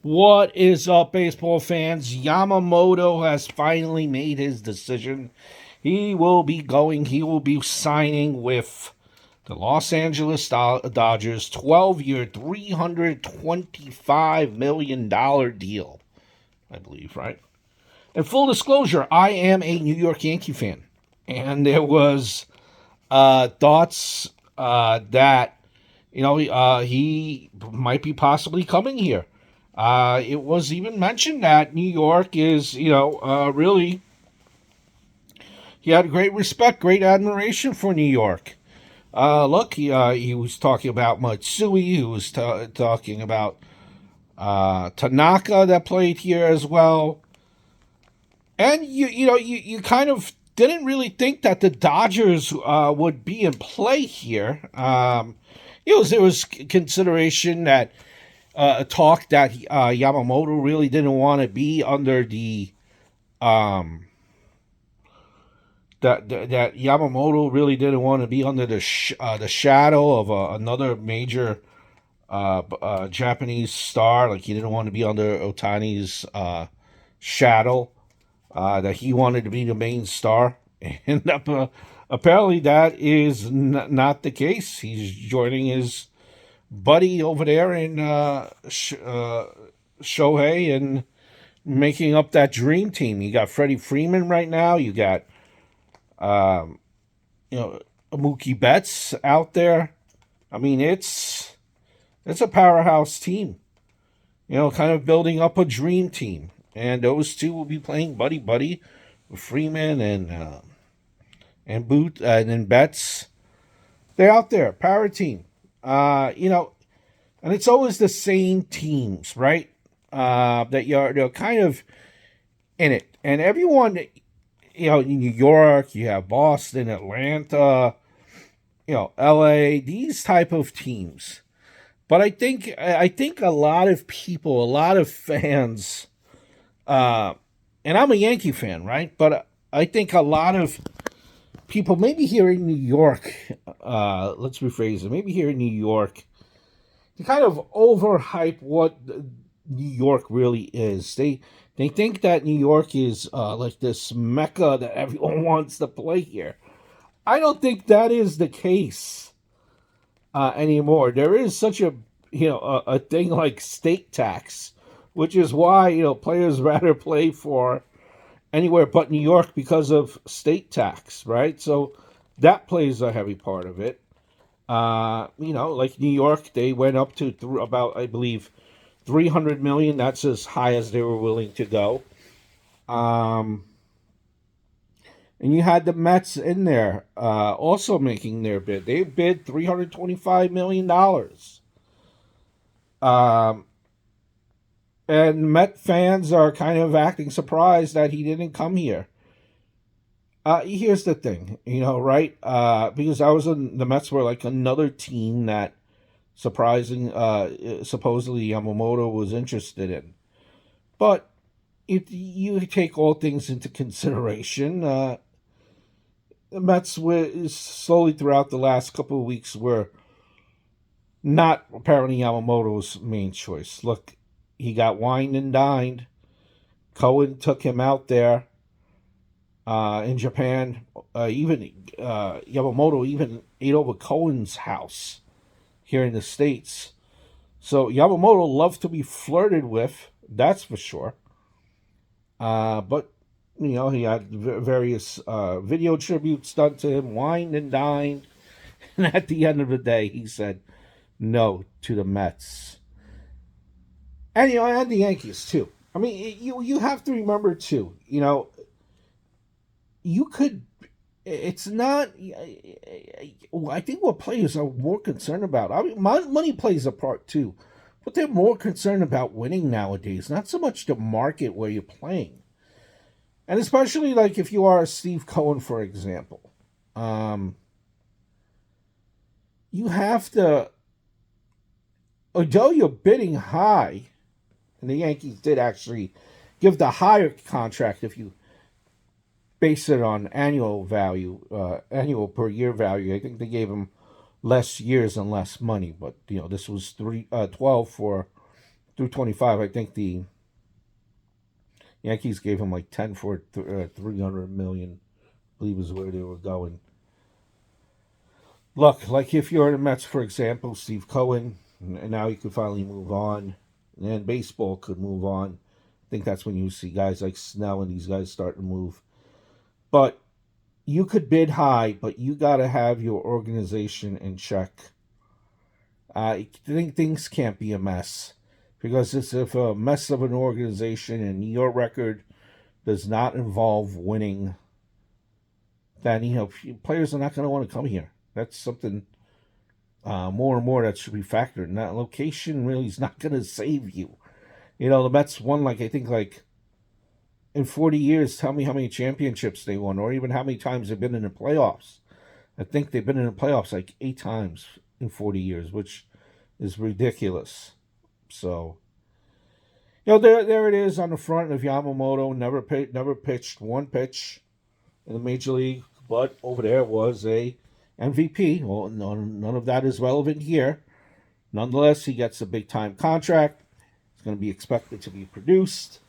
What is up, baseball fans? Yamamoto has finally made his decision. He will be signing with the Los Angeles Dodgers, 12-year, $325 million deal, I believe, right? And full disclosure, I am a New York Yankee fan. And there was thoughts that, he might be possibly coming here. It was even mentioned that New York is, really, he had great respect, great admiration for New York. Look, he was talking about Matsui, he was talking about Tanaka that played here as well. And, you kind of didn't really think that the Dodgers would be in play here. There was consideration that talk that Yamamoto really didn't want to be under the that Yamamoto really didn't want to be under the shadow of another major Japanese star. Like he didn't want to be under Otani's shadow. That he wanted to be the main star, and apparently that is not the case. He's joining his buddy over there in Shohei and making up that dream team. You got Freddie Freeman right now. You got Mookie Betts out there. I mean, it's a powerhouse team. Kind of building up a dream team, and those two will be playing buddy buddy, Freeman and Boot and then Betts. They're out there, power team. And it's always the same teams, right? That they're kind of in it, and everyone, in New York, you have Boston, Atlanta, L.A. These type of teams. But I think a lot of people, a lot of fans, and I'm a Yankee fan, right? But I think a lot of people, maybe here in New York, let's rephrase it, maybe here in New York, they kind of overhype what New York really is. They think that New York is like this mecca that everyone wants to play here. I don't think that is the case anymore. There is such a thing like state tax, which is why players rather play for anywhere but New York because of state tax, right? So that plays a heavy part of it. Like New York, they went up to about, I believe, 300 million. That's as high as they were willing to go. And you had the Mets in there also making their bid. They bid $325 million. And Met fans are kind of acting surprised that he didn't come here. Here's the thing, right? Because the Mets were like another team that supposedly Yamamoto was interested in. But if you take all things into consideration, the Mets were slowly throughout the last couple of weeks were not apparently Yamamoto's main choice. Look, he got wined and dined. Cohen took him out there in Japan. Even Yamamoto even ate over Cohen's house here in the States. So Yamamoto loves to be flirted with, that's for sure. But he had various video tributes done to him, wined and dined, and at the end of the day, he said no to the Mets, and and the Yankees too. I mean, you have to remember too. You could. It's not. I think what players are more concerned about. I mean, money plays a part too, but they're more concerned about winning nowadays. Not so much the market where you're playing. And especially like if you are Steve Cohen, for example, you have to, although you're bidding high, and the Yankees did actually give the higher contract if you base it on annual value, annual per year value. I think they gave him less years and less money, but this was 12 for through 25. I think the Yankees gave him like 10 for 300 million. I believe is where they were going. Look, like if you're the Mets, for example, Steve Cohen, and now you could finally move on, and baseball could move on. I think that's when you see guys like Snell and these guys start to move. But you could bid high, but you got to have your organization in check. I think things can't be a mess because it's if a mess of an organization and your record does not involve winning, then players are not going to want to come here. That's something more and more that should be factored. And that location really is not going to save you. The Mets won I think in 40 years. Tell me how many championships they won, or even how many times they've been in the playoffs. I think they've been in the playoffs like 8 times in 40 years, which is ridiculous. So, there it is on the front of Yamamoto. Never pitched one pitch in the major league, but over there was a MVP. Well, none of that is relevant here. Nonetheless, he gets a big time contract. It's going to be expected to produce,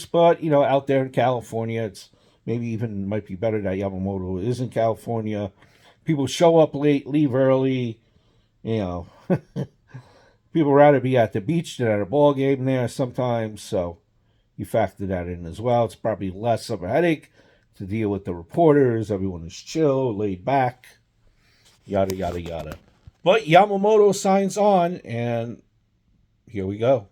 but out there in California, it's maybe even might be better that Yamamoto is in California. People show up late, leave early. People rather be at the beach than at a ball game there sometimes. So you factor that in as well. It's probably less of a headache to deal with the reporters. Everyone is chill, laid back, yada, yada, yada. But Yamamoto signs on, and here we go.